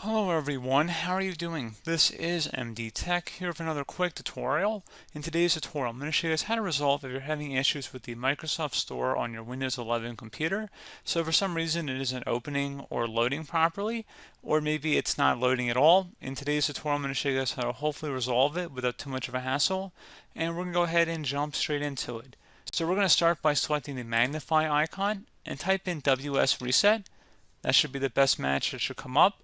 Hello everyone, how are you doing? This is MD Tech here with another quick tutorial. In today's tutorial, I'm going to show you guys how to resolve if you're having issues with the Microsoft Store on your Windows 11 computer. So for some reason it isn't opening or loading properly, or maybe it's not loading at all. In today's tutorial, I'm going to show you guys how to hopefully resolve it without too much of a hassle, and we're going to go ahead and jump straight into it. So we're going to start by selecting the magnify icon and type in WS Reset. That should be the best match that should come up.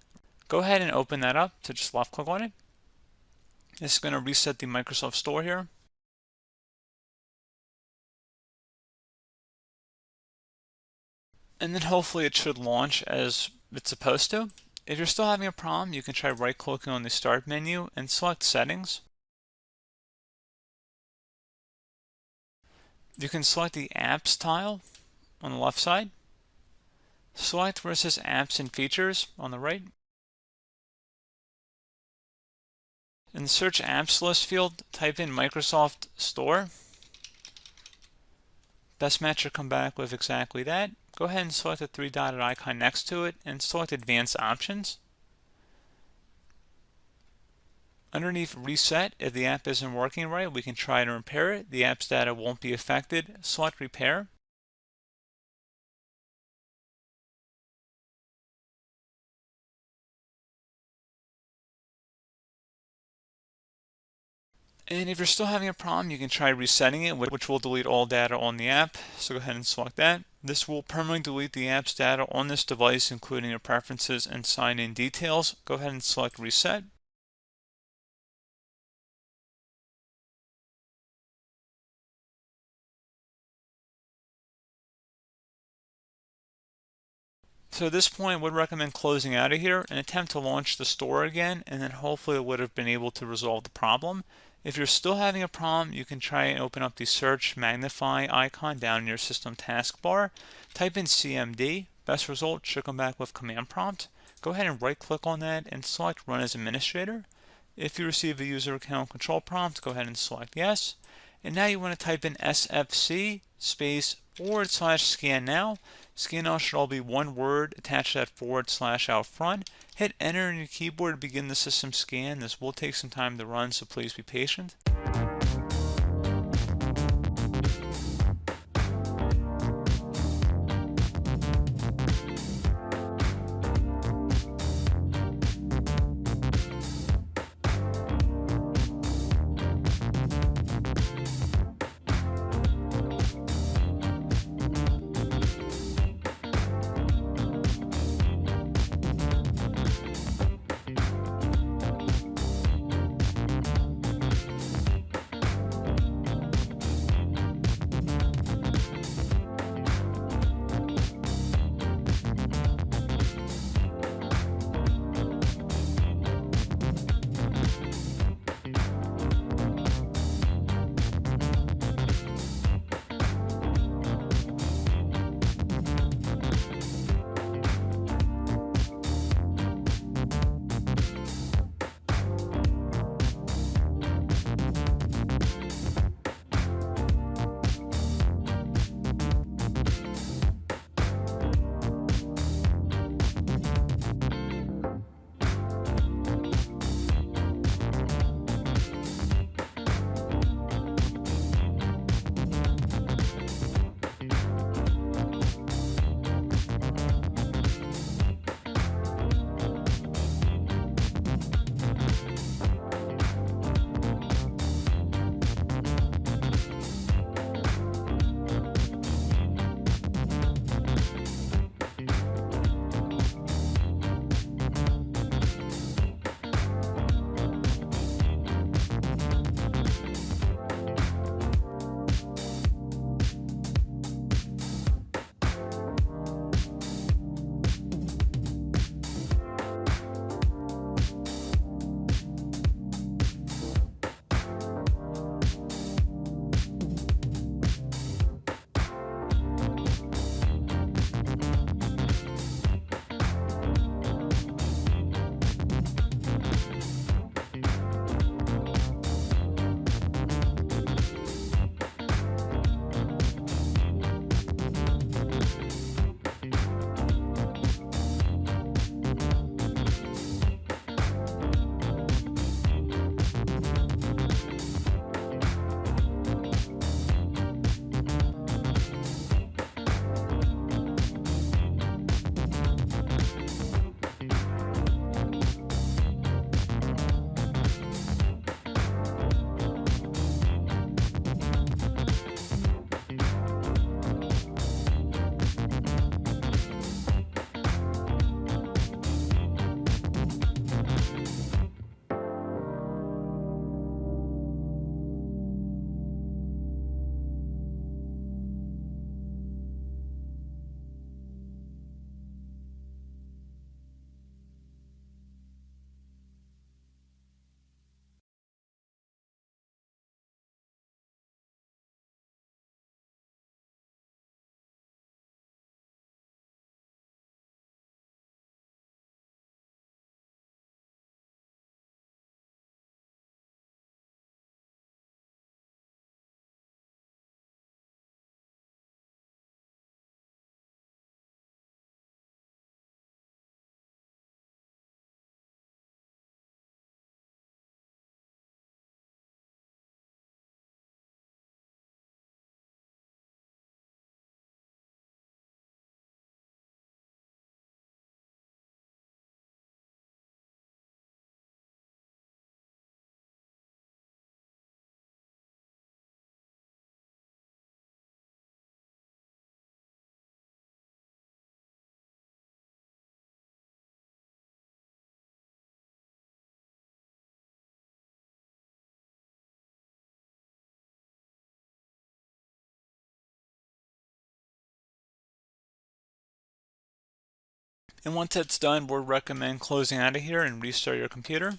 Go ahead and open that up, so just left click on it. This is going to reset the Microsoft Store here. And then hopefully it should launch as it's supposed to. If you're still having a problem, you can try right clicking on the Start menu and select Settings. You can select the Apps tile on the left side. Select where it says Apps and Features on the right. In the Search Apps list field, type in Microsoft Store. Best match will come back with exactly that. Go ahead and select the three-dotted icon next to it and select Advanced Options. Underneath Reset, if the app isn't working right, we can try to repair it. The app's data won't be affected. Select Repair. And if you're still having a problem, you can try resetting it, which will delete all data on the app. So go ahead and select that. This will permanently delete the app's data on this device, including your preferences and sign-in details. Go ahead and select Reset. So at this point, I would recommend closing out of here and attempt to launch the store again, and then hopefully it would have been able to resolve the problem. If you're still having a problem, you can try and open up the Search Magnify icon down in your system taskbar. Type in CMD. Best result should come back with Command Prompt. Go ahead and right click on that and select Run as Administrator. If you receive a user account control prompt, go ahead and select Yes. And now you want to type in SFC space /scan now. Scan now should all be one word attached to that / out front. Hit enter on your keyboard to begin the system scan. This will take some time to run, so please be patient. And once that's done, we'd recommend closing out of here and restart your computer.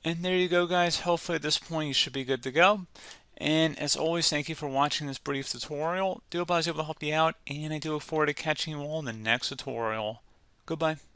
And there you go, guys. Hopefully at this point you should be good to go. And as always, thank you for watching this brief tutorial. Do hope I was able to help you out, and I do look forward to catching you all in the next tutorial. Goodbye.